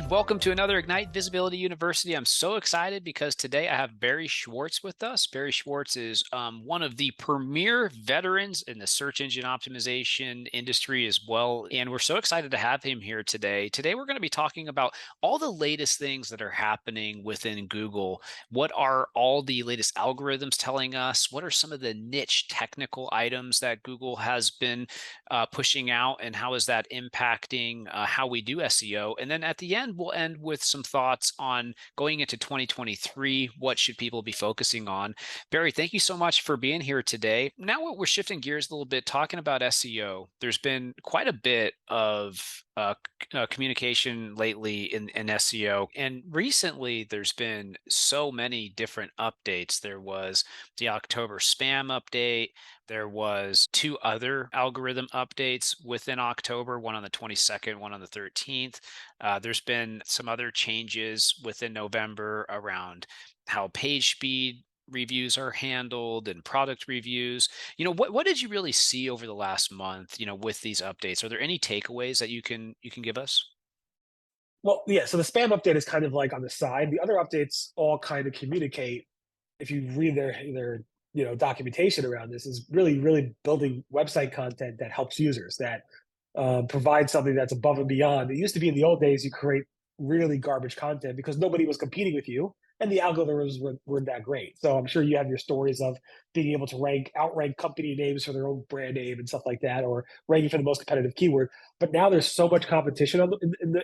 everyone. Welcome to another Ignite Visibility University. I'm so excited because today I have Barry Schwartz with us. Barry Schwartz is one of the premier veterans in the search engine optimization industry as well. And we're so excited to have him here today. Today, we're going to be talking about all the latest things that are happening within Google. What are all the latest algorithms telling us? What are some of the niche technical items that Google has been pushing out, and how is that impacting how we do SEO? And then at the end, we'll end with some thoughts on going into 2023. What should people be focusing on? Barry, thank you so much for being here today. Now we're shifting gears a little bit, talking about SEO. There's been quite a bit of communication lately in SEO. And recently, there's been so many different updates. There was the October spam update. There was two other algorithm updates within October, one on the 22nd, one on the 13th. There's been some other changes within November around how page speed reviews are handled and product reviews. What did you really see over the last month, with these updates? Are there any takeaways that you can give us? Well, yeah, so the spam update is kind of like on the side. The other updates all kind of communicate. If you read their documentation around this, is really building website content that helps users, that provides something that's above and beyond. It used to be in the old days you create really garbage content because nobody was competing with you, and the algorithms weren't that great. So I'm sure you have your stories of being able to outrank company names for their own brand name and stuff like that, or ranking for the most competitive keyword. But now there's so much competition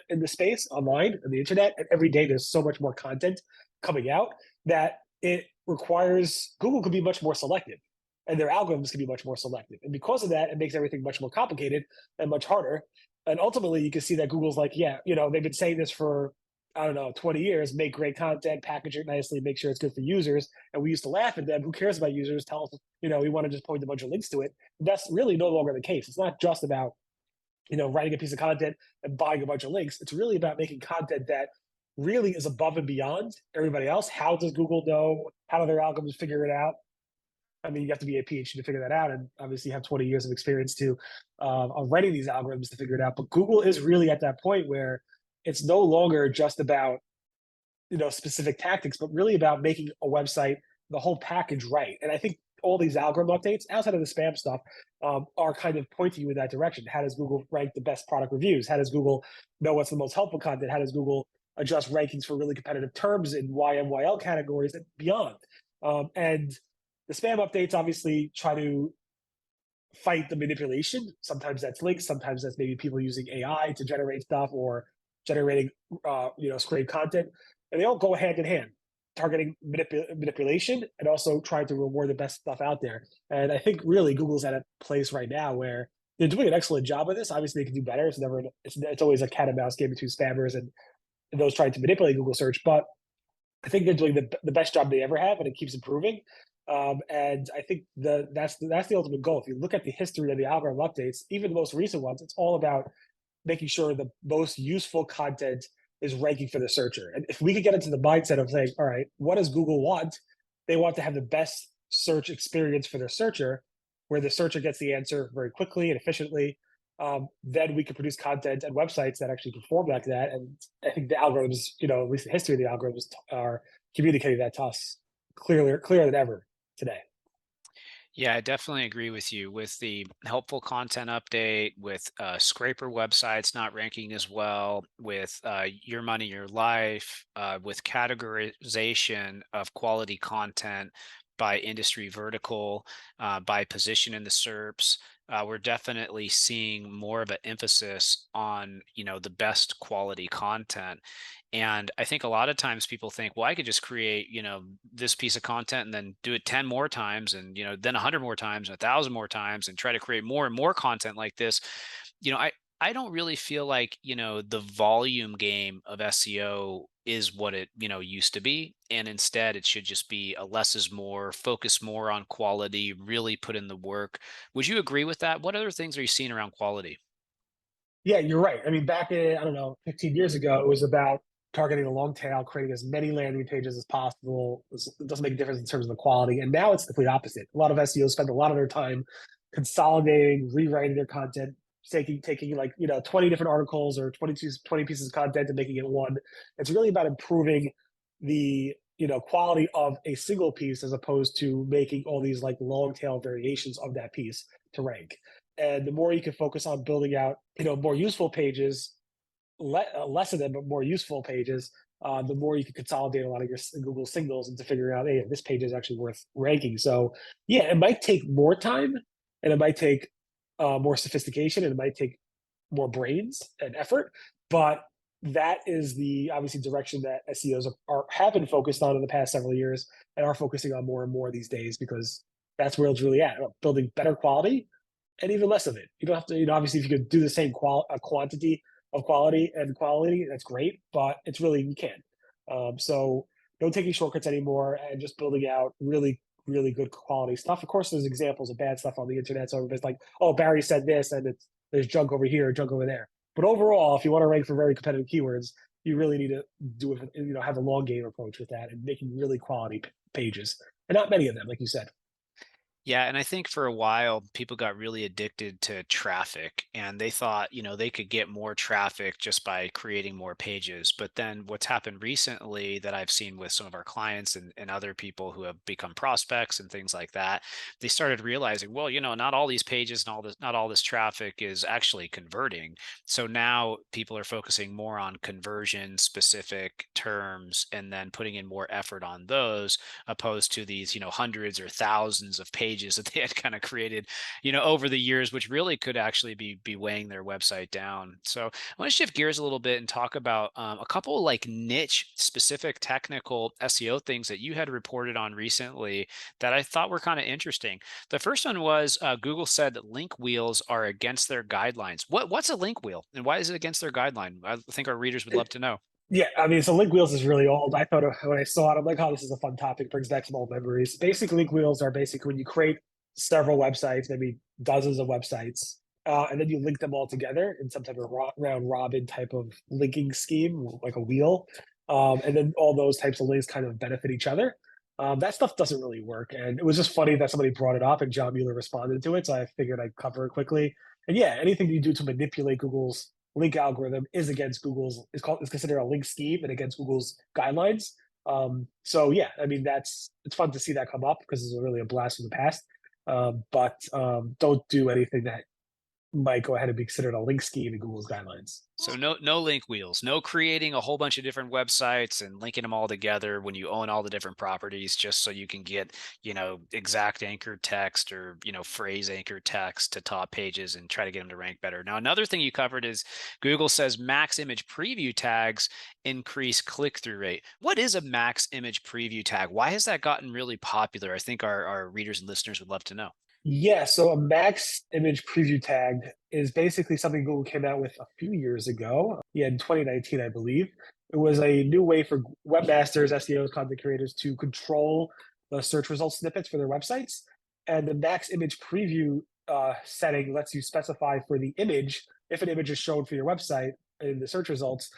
in the space online and the internet, and every day there's so much more content coming out that it requires Google could be much more selective, and their algorithms can be much more selective. And because of that, it makes everything much more complicated and much harder. And ultimately, you can see that Google's like, yeah, they've been saying this for, I don't know, 20 years, make great content, package it nicely, make sure it's good for users. And we used to laugh at them. Who cares about users? Tell us, we want to just point a bunch of links to it. That's really no longer the case. It's not just about, writing a piece of content and buying a bunch of links. It's really about making content that really is above and beyond everybody else. How does Google know? How do their algorithms figure it out? I mean, you have to be a PhD to figure that out, and obviously have 20 years of experience to of writing these algorithms to figure it out. But Google is really at that point where it's no longer just about specific tactics, but really about making a website, the whole package right. And I think all these algorithm updates, outside of the spam stuff, are kind of pointing you in that direction. How does Google rank the best product reviews? How does Google know what's the most helpful content? How does Google adjust rankings for really competitive terms in YMYL categories and beyond? And the spam updates obviously try to fight the manipulation. Sometimes that's links, sometimes that's maybe people using AI to generate stuff or generating scrape content, and they all go hand in hand, targeting manipulation and also trying to reward the best stuff out there. And I think really Google's at a place right now where they're doing an excellent job of this. Obviously, they can do better. It's always a cat and mouse game between spammers and those trying to manipulate Google search, but I think they're doing the best job they ever have, and it keeps improving. And I think that's the ultimate goal. If you look at the history of the algorithm updates, even the most recent ones, it's all about making sure the most useful content is ranking for the searcher. And if we could get into the mindset of saying, all right, what does Google want? They want to have the best search experience for their searcher, where the searcher gets the answer very quickly and efficiently. Then we can produce content and websites that actually perform like that. And I think the algorithms, at least the history of the algorithms, are communicating that to us clearer than ever today. Yeah, I definitely agree with you with the helpful content update, with scraper websites not ranking as well, with your money, your life, with categorization of quality content by industry vertical, by position in the SERPs. We're definitely seeing more of an emphasis on, the best quality content. And I think a lot of times people think, well, I could just create, this piece of content and then do it 10 more times and, then 100 more times and 1,000 more times and try to create more and more content like this. I don't really feel like, the volume game of SEO is what it, used to be. And instead it should just be a less is more, focus more on quality, really put in the work. Would you agree with that? What other things are you seeing around quality? Yeah, you're right. I mean, back in, I don't know, 15 years ago, it was about targeting the long tail, creating as many landing pages as possible. It doesn't make a difference in terms of the quality. And now it's the complete opposite. A lot of SEOs spend a lot of their time consolidating, rewriting their content, taking like, 20 different articles or 20 pieces of content and making it one. It's really about improving the, quality of a single piece as opposed to making all these like long tail variations of that piece to rank. And the more you can focus on building out, more useful pages, less of them, but more useful pages, the more you can consolidate a lot of your Google signals into figuring out, hey, this page is actually worth ranking. So yeah, it might take more time, and it might take more sophistication, and it might take more brains and effort, but that is the obviously direction that SEOs have been focused on in the past several years and are focusing on more and more these days because that's where it's really at, building better quality and even less of it. You don't have to, obviously, if you could do the same quantity of quality, that's great, but it's really, you can't. So don't taking shortcuts anymore and just building out really, really good quality stuff. Of course, there's examples of bad stuff on the internet. So everybody's like, oh, Barry said this, and there's junk over here, junk over there. But overall, if you want to rank for very competitive keywords, you really need to do it, have a long game approach with that and making really quality pages, and not many of them, like you said. Yeah, and I think for a while people got really addicted to traffic and they thought, they could get more traffic just by creating more pages. But then what's happened recently that I've seen with some of our clients and other people who have become prospects and things like that, they started realizing, well, not all these pages and not all this traffic is actually converting. So now people are focusing more on conversion specific terms and then putting in more effort on those opposed to these, hundreds or thousands of pages that they had kind of created, over the years, which really could actually be weighing their website down. So I want to shift gears a little bit and talk about a couple of like niche specific technical SEO things that you had reported on recently that I thought were kind of interesting. The first one was Google said that link wheels are against their guidelines. What's a link wheel and why is it against their guideline? I think our readers would love to know. Yeah, I mean, so link wheels is really old. I thought when I saw it, I'm like, oh, this is a fun topic. Brings back some old memories. Basic link wheels are basically when you create several websites, maybe dozens of websites, and then you link them all together in some type of round robin type of linking scheme, like a wheel. And then all those types of links kind of benefit each other. That stuff doesn't really work. And it was just funny that somebody brought it up and John Mueller responded to it. So I figured I'd cover it quickly. And yeah, anything you do to manipulate Google's link algorithm is considered a link scheme and against Google's guidelines. So yeah, I mean it's fun to see that come up because it's really a blast from the past. But don't do anything that might go ahead and be considered a link scheme in Google's guidelines. So no link wheels, no creating a whole bunch of different websites and linking them all together when you own all the different properties just so you can get, exact anchored text or, phrase anchored text to top pages and try to get them to rank better. Now, another thing you covered is Google says max image preview tags increase click-through rate. What is a max image preview tag? Why has that gotten really popular? I think our readers and listeners would love to know. Yeah, so a max image preview tag is basically something Google came out with a few years ago. Yeah, in 2019, I believe. It was a new way for webmasters, SEOs, content creators to control the search result snippets for their websites. And the max image preview setting lets you specify for the image, if an image is shown for your website in the search results,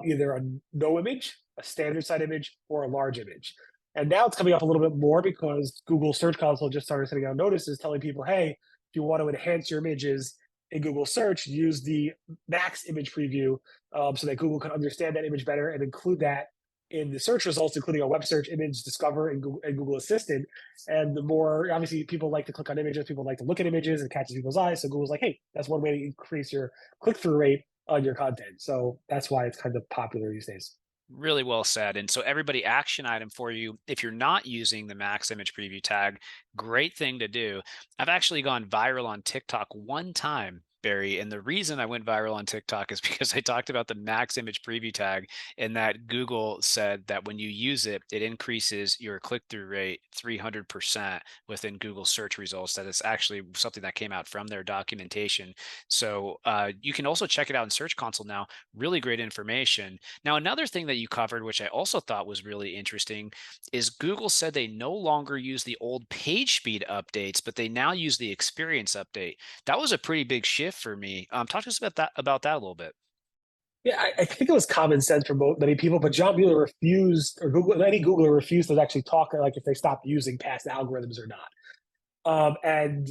either a no image, a standard size image, or a large image. And now it's coming up a little bit more because Google Search Console just started sending out notices telling people, hey, if you want to enhance your images in Google Search, use the max image preview so that Google can understand that image better and include that in the search results, including a web search, image discover, and Google Assistant. And the more, obviously, people like to click on images, people like to look at images and catches people's eyes. So Google's like, hey, that's one way to increase your click-through rate on your content. So that's why it's kind of popular these days. Really well said. And so everybody, action item for you. If you're not using the max image preview tag, great thing to do. I've actually gone viral on TikTok one time, Barry. And the reason I went viral on TikTok is because I talked about the max image preview tag and that Google said that when you use it, it increases your click-through rate 300% within Google search results. That is actually something that came out from their documentation. So you can also check it out in Search Console now. Really great information. Now, another thing that you covered, which I also thought was really interesting, is Google said they no longer use the old page speed updates, but they now use the experience update. That was a pretty big shift for me. Talk to us about that a little bit. Yeah, I think it was common sense for many people, but John Mueller refused, or any Googler refused to actually talk like if they stopped using past algorithms or not. And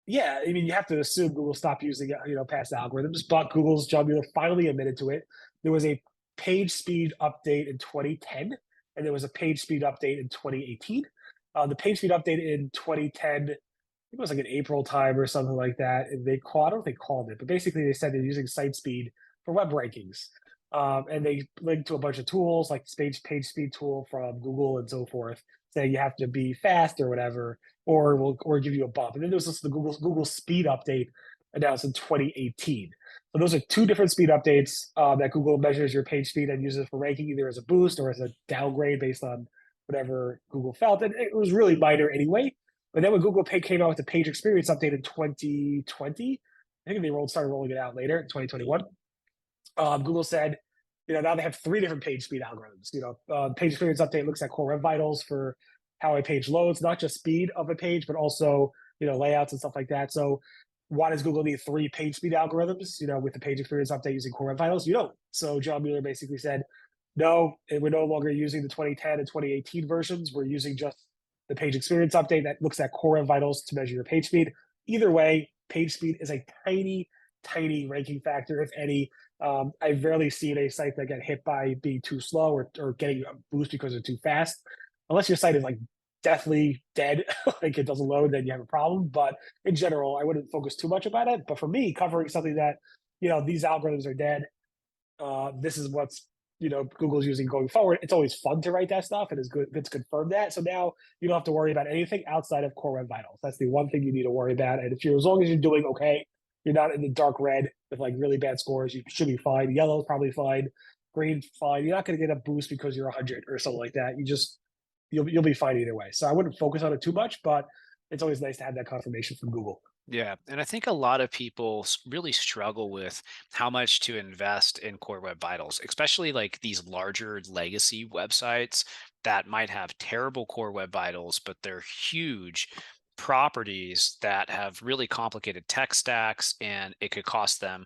Yeah, I mean, you have to assume Google stopped using, past algorithms, but Google's jugular finally admitted to it. There was a page speed update in 2010, and there was a page speed update in 2018. The page speed update in 2010, I think it was like in April time or something like that. And I don't know if they called it, but basically they said they're using site speed for web rankings. And they linked to a bunch of tools like the page speed tool from Google and so forth, saying you have to be fast or whatever, or give you a bump. And then there was also the Google Speed update announced in 2018. So those are two different speed updates that Google measures your page speed and uses for ranking, either as a boost or as a downgrade based on whatever Google felt. And it was really minor anyway. But then when came out with the page experience update in 2020, I think started rolling it out later in 2021. Google said, now they have three different page speed algorithms. Page experience update looks at core web vitals for how a page loads, not just speed of a page, but also layouts and stuff like that. So why does Google need three page speed algorithms? With the page experience update using core web vitals, you don't. So John Mueller basically said, no, we're no longer using the 2010 and 2018 versions. We're using just the page experience update that looks at core web vitals to measure your page speed. Either way, page speed is a tiny, tiny ranking factor, if any. I've rarely seen a site that get hit by being too slow or getting a boost because they're too fast. Unless your site is like deathly dead, like it doesn't load, then you have a problem. But in general, I wouldn't focus too much about it. But for me, covering something that, these algorithms are dead, this is what's Google's using going forward. It's always fun to write that stuff, and it's confirmed that. So now you don't have to worry about anything outside of core web vitals. That's the one thing you need to worry about. And as long as you're doing okay, you're not in the dark red with like really bad scores, you should be fine. Yellow is probably fine. Green fine. You're not going to get a boost because you're 100 or something like that. You'll be fine either way. So I wouldn't focus on it too much, but it's always nice to have that confirmation from Google. Yeah, and I think a lot of people really struggle with how much to invest in Core Web Vitals, especially like these larger legacy websites that might have terrible Core Web Vitals, but they're huge properties that have really complicated tech stacks, and it could cost them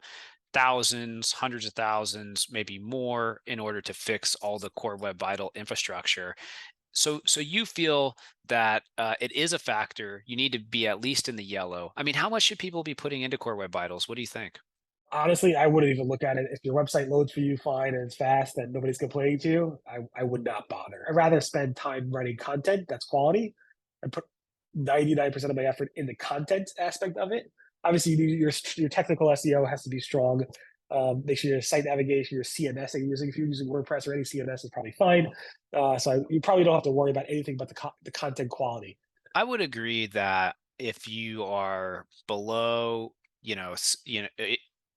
thousands, hundreds of thousands, maybe more in order to fix all the Core Web Vital infrastructure. So you feel that it is a factor. You need to be at least in the yellow. I mean, how much should people be putting into Core Web Vitals? What do you think? Honestly, I wouldn't even look at it. If your website loads for you fine and it's fast and nobody's complaining to you, I would not bother. I'd rather spend time writing content that's quality and put 99% of my effort in the content aspect of it. Obviously, your technical SEO has to be strong. Make sure your site navigation, your CMS that you're using, if you're using WordPress or any CMS, is probably fine. So you probably don't have to worry about anything but the content quality. I would agree that if you are below,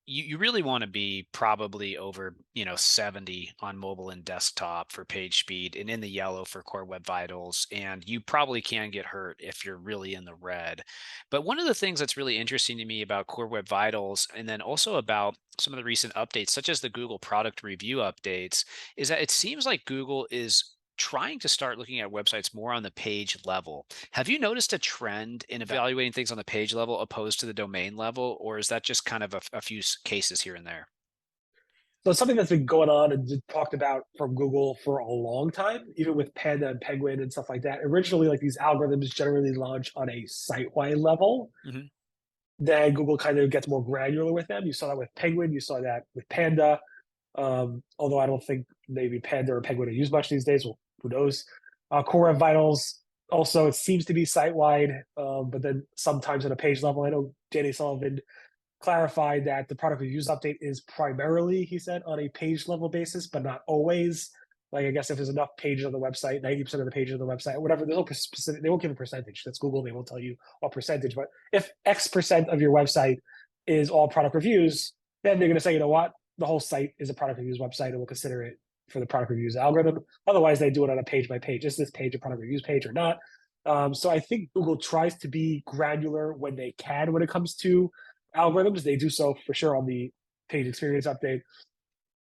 you really want to be probably over, 70 on mobile and desktop for page speed and in the yellow for Core Web Vitals. And you probably can get hurt if you're really in the red. But one of the things that's really interesting to me about Core Web Vitals, and then also about some of the recent updates, such as the Google product review updates, is that it seems like Google is trying to start looking at websites more on the page level. Have you noticed a trend in evaluating things on the page level opposed to the domain level, or is that just kind of a few cases here and there? So it's something that's been going on and talked about from Google for a long time, even with Panda and Penguin and stuff like that. Originally, like these algorithms generally launch on a site-wide level. Hmm. Then Google kind of gets more granular with them. You saw that with Penguin. You saw that with Panda. Although I don't think maybe Panda or Penguin are used much these days. Well, who knows? Core Web Vitals also, it seems to be site-wide, but then sometimes at a page level. I know Danny Sullivan clarified that the product reviews update is primarily, he said, on a page level basis, but not always. Like, I guess if there's enough pages on the website, 90% of the pages on the website, whatever, there's no specific, they won't give a percentage. That's Google. They won't tell you what percentage. But if X% of your website is all product reviews, then they're going to say, you know what, the whole site is a product reviews website and we'll consider it for the product reviews algorithm. Otherwise, they do it on a page by page. Is this page a product reviews page or not? So I think Google tries to be granular when they can when it comes to algorithms. They do so for sure on the page experience update,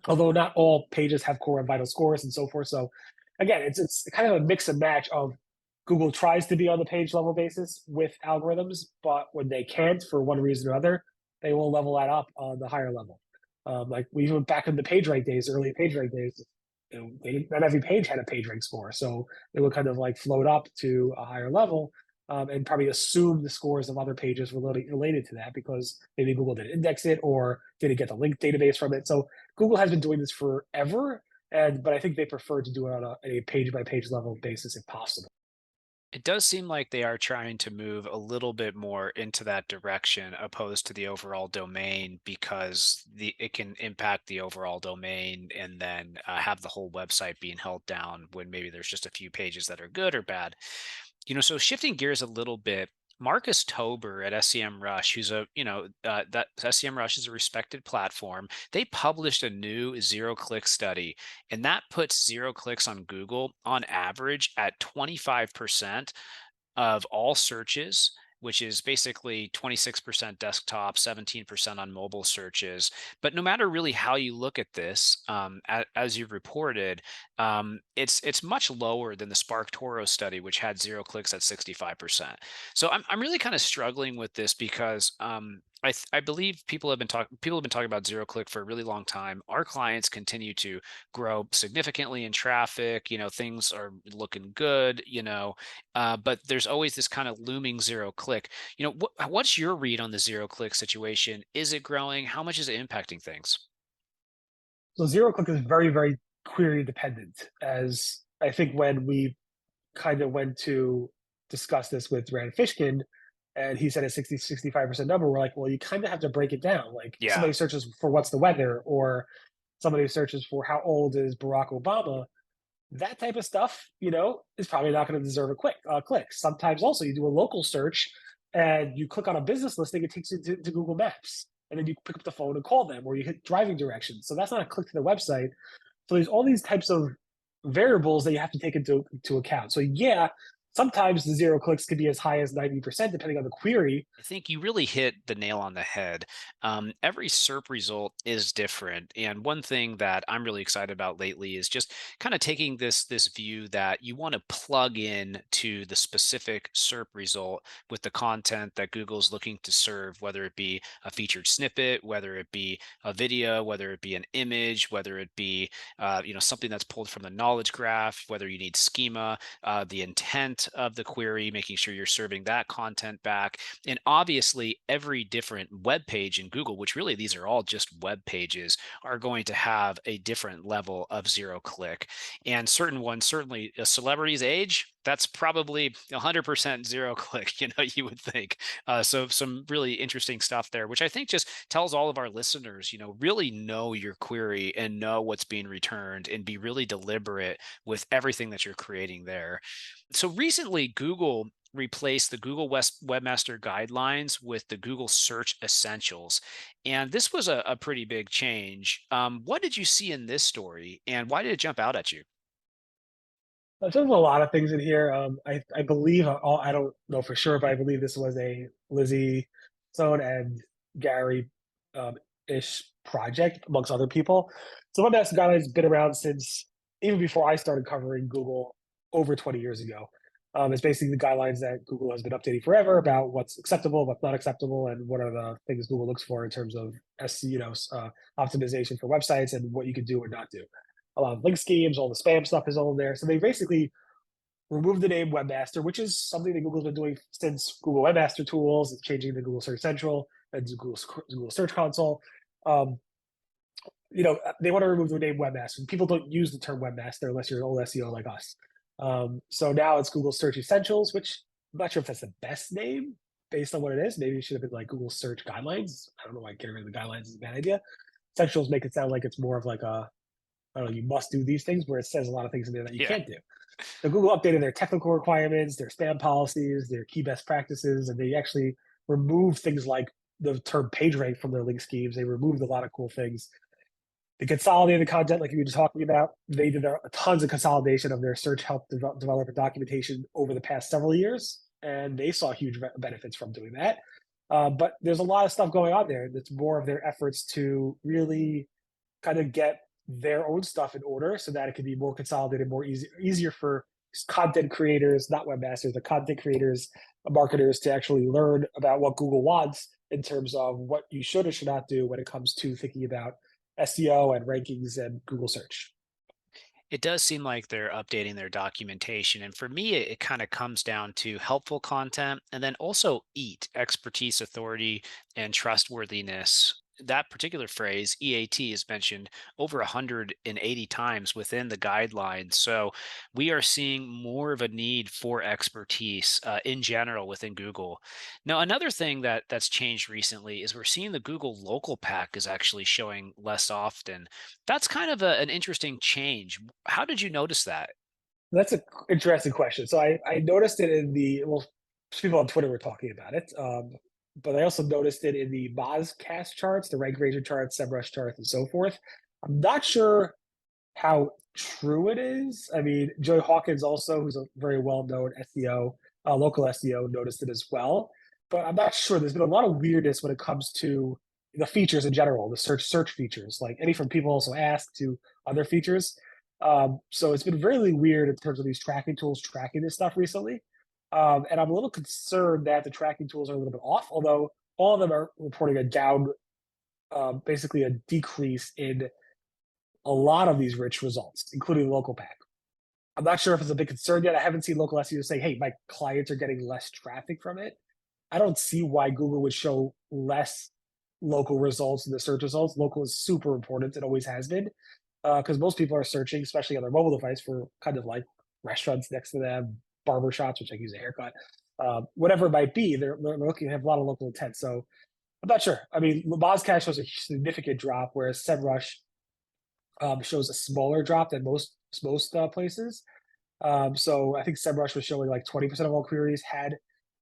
although not all pages have core and vital scores and so forth. So again, it's kind of a mix and match of Google tries to be on the page level basis with algorithms, but when they can't for one reason or other, they will level that up on the higher level. Like we even back in the page rank days, early page rank days, not every page had a page rank score, so it would kind of like float up to a higher level. and probably assume the scores of other pages were related to that because maybe Google didn't index it or didn't get the link database from it. So Google has been doing this forever, but I think they prefer to do it on a page by page level basis if possible. It does seem like they are trying to move a little bit more into that direction opposed to the overall domain because it can impact the overall domain and then have the whole website being held down when maybe there's just a few pages that are good or bad. So shifting gears a little bit, Marcus Tober at SEM Rush, who's that SEM Rush is a respected platform. They published a new zero click study, and that puts zero clicks on Google on average at 25% of all searches, which is basically 26% desktop, 17% on mobile searches. But no matter really how you look at this, as you've reported, it's much lower than the Spark Toro study, which had zero clicks at 65%. So I'm really kind of struggling with this because I believe people have been talking about zero click for a really long time. Our clients continue to grow significantly in traffic. Things are looking good. But there's always this kind of looming zero click. What's your read on the zero click situation? Is it growing? How much is it impacting things? So zero click is very, very query dependent, as I think when we kind of went to discuss this with Rand Fishkin, and he said a 65% number, we're like, well, you kind of have to break it down. Like Yeah, somebody searches for what's the weather, or somebody searches for how old is Barack Obama. That type of stuff, is probably not going to deserve a quick click. Sometimes also you do a local search and you click on a business listing, it takes you to Google Maps. And then you pick up the phone and call them, or you hit driving directions. So that's not a click to the website. So there's all these types of variables that you have to take into account. So yeah, sometimes the zero clicks could be as high as 90%, depending on the query. I think you really hit the nail on the head. Every SERP result is different, and one thing that I'm really excited about lately is just kind of taking this view that you want to plug in to the specific SERP result with the content that Google's looking to serve, whether it be a featured snippet, whether it be a video, whether it be an image, whether it be something that's pulled from the knowledge graph, whether you need schema, the intent of the query, making sure you're serving that content back. And obviously, every different web page in Google, which really these are all just web pages, are going to have a different level of zero click. And certain ones, certainly a celebrity's age, that's probably 100% zero click, you would think. So some really interesting stuff there, which I think just tells all of our listeners, really know your query and know what's being returned and be really deliberate with everything that you're creating there. So recently, Google replaced the Google Webmaster Guidelines with the Google Search Essentials. And this was a pretty big change. What did you see in this story and why did it jump out at you? There's a lot of things in here. I believe, I don't know for sure, but I believe this was a Lizzie Stone and Gary ish project amongst other people. So Webmaster Guidelines has been around since even before I started covering Google over 20 years ago. It's basically the guidelines that Google has been updating forever about what's acceptable, what's not acceptable, and what are the things Google looks for in terms of optimization for websites and what you can do or not do. A lot of link schemes, all the spam stuff is all in there. So they basically removed the name Webmaster, which is something that Google's been doing since Google Webmaster Tools. It's changing to Google Search Central and Google Search Console. Um, they want to remove the name Webmaster. People don't use the term Webmaster unless you're an old SEO like us. So now it's Google Search Essentials, which I'm not sure if that's the best name based on what it is. Maybe it should have been like Google Search Guidelines. I don't know why getting rid of the guidelines is a bad idea. Essentials make it sound like it's more of like I don't know, you must do these things, where it says a lot of things in there that you Yeah. can't do. So Google updated their technical requirements, their spam policies, their key best practices, and they actually removed things like the term page rank from their link schemes. They removed a lot of cool things. They consolidated the content, like you were just talking about. They did tons of consolidation of their search help developer documentation over the past several years, and they saw huge benefits from doing that. But there's a lot of stuff going on there that's more of their efforts to really kind of get their own stuff in order so that it can be more consolidated, easier for content creators, not webmasters, the content creators, marketers to actually learn about what Google wants in terms of what you should or should not do when it comes to thinking about SEO and rankings and Google search. It does seem like they're updating their documentation. And for me, it kind of comes down to helpful content and then also EAT, expertise, authority, and trustworthiness. That particular phrase, EAT, is mentioned over 180 times within the guidelines. So we are seeing more of a need for expertise in general within Google. Now, another thing that's changed recently is we're seeing the Google local pack is actually showing less often. That's kind of an interesting change. How did you notice that? That's a interesting question. So I noticed it in the well, people on Twitter were talking about it, but I also noticed it in the Mozcast charts, the rank ranger charts, SEMrush charts, and so forth. I'm not sure how true it is. I mean, Joey Hawkins also, who's a very well-known SEO, local SEO, noticed it as well. But I'm not sure. There's been a lot of weirdness when it comes to the features in general, the search features, like any from people also ask to other features. So it's been really weird in terms of these tracking tools tracking this stuff recently. And I'm a little concerned that the tracking tools are a little bit off, although all of them are reporting a down, basically a decrease in a lot of these rich results, including the local pack. I'm not sure if it's a big concern yet. I haven't seen local SEOs say, hey, my clients are getting less traffic from it. I don't see why Google would show less local results in the search results. Local is super important. It always has been because most people are searching, especially on their mobile device, for kind of like restaurants next to them, barber shops, which I use a haircut, whatever it might be. They're looking to have a lot of local intent. So I'm not sure. I mean, Cash shows a significant drop, whereas SEMrush shows a smaller drop than most places. So I think SEMrush was showing like 20% of all queries had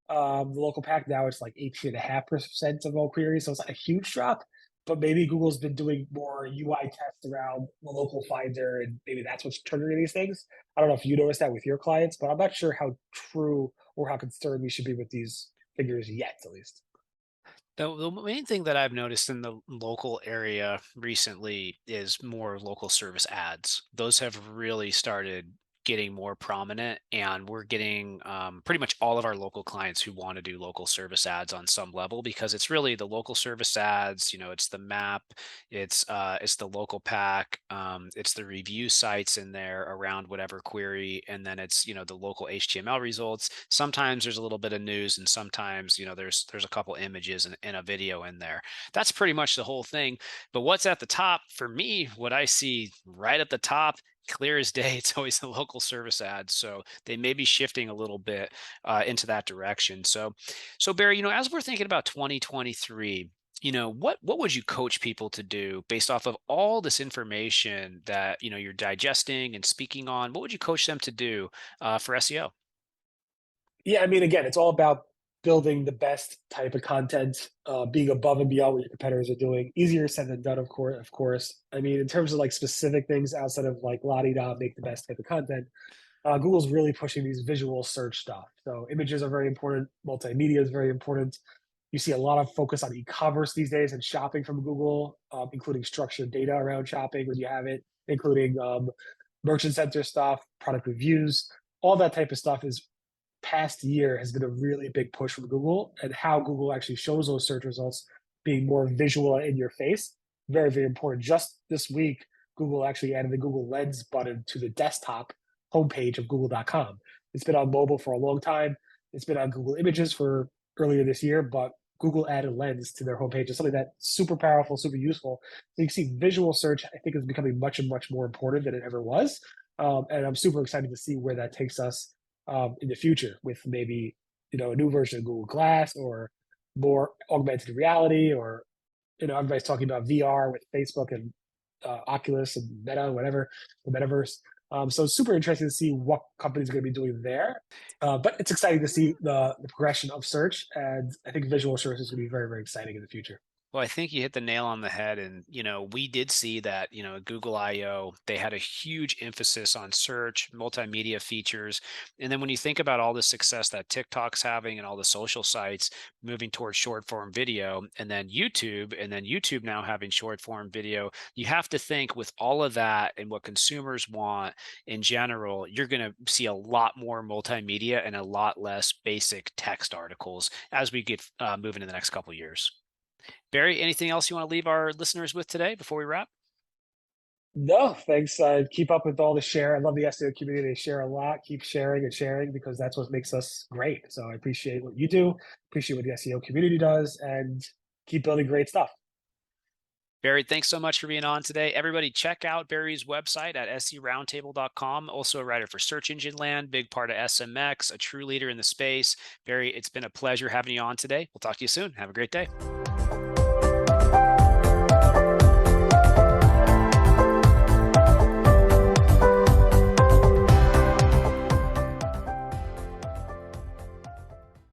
the local pack. Now it's like 18.5% of all queries. So it's not a huge drop, but maybe Google's been doing more UI tests around the local finder, and maybe that's what's triggering these things. I don't know if you noticed that with your clients, but I'm not sure how true or how concerned we should be with these figures yet, at least. The main thing that I've noticed in the local area recently is more local service ads. Those have really started getting more prominent, and we're getting pretty much all of our local clients who want to do local service ads on some level because it's really the local service ads. It's the map, it's the local pack, it's the review sites in there around whatever query, and then it's the local HTML results. Sometimes there's a little bit of news, and sometimes there's a couple images and a video in there. That's pretty much the whole thing. But what's at the top for me, what I see right at the top, clear as day, it's always the local service ads. So they may be shifting a little bit into that direction. So Barry, as we're thinking about 2023, what would you coach people to do based off of all this information that you're digesting and speaking on? What would you coach them to do for SEO? Yeah, I mean, again, it's all about building the best type of content, being above and beyond what your competitors are doing. Easier said than done, of course. Of course, I mean, in terms of like specific things outside of like la di da, make the best type of content. Google's really pushing these visual search stuff. So images are very important. Multimedia is very important. You see a lot of focus on e-commerce these days and shopping from Google, including structured data around shopping when you have it, including merchant center stuff, product reviews, all that type of stuff is past year has been a really big push from Google and how Google actually shows those search results being more visual in your face. Very, very important. Just this week, Google actually added the Google Lens button to the desktop homepage of google.com. It's been on mobile for a long time. It's been on Google Images for earlier this year, but Google added Lens to their homepage. It's something that's super powerful, super useful. So you can see visual search, I think, is becoming much and much more important than it ever was. And I'm super excited to see where that takes us in the future with maybe a new version of Google Glass or more augmented reality, or everybody's talking about VR with Facebook and Oculus and Meta, whatever, the metaverse. So it's super interesting to see what companies are going to be doing there. But it's exciting to see the progression of search, and I think visual search is going to be very, very exciting in the future. Well, I think you hit the nail on the head. And, we did see that, at Google I/O, they had a huge emphasis on search, multimedia features. And then when you think about all the success that TikTok's having and all the social sites moving towards short form video, and then YouTube now having short form video, you have to think with all of that and what consumers want in general, you're going to see a lot more multimedia and a lot less basic text articles as we get moving in the next couple of years. Barry, anything else you want to leave our listeners with today before we wrap? No, thanks. Keep up with all the share. I love the SEO community. They share a lot. Keep sharing and sharing because that's what makes us great. So I appreciate what you do, appreciate what the SEO community does, and keep building great stuff. Barry, thanks so much for being on today. Everybody, check out Barry's website at seroundtable.com. Also, a writer for Search Engine Land, big part of SMX, a true leader in the space. Barry, it's been a pleasure having you on today. We'll talk to you soon. Have a great day.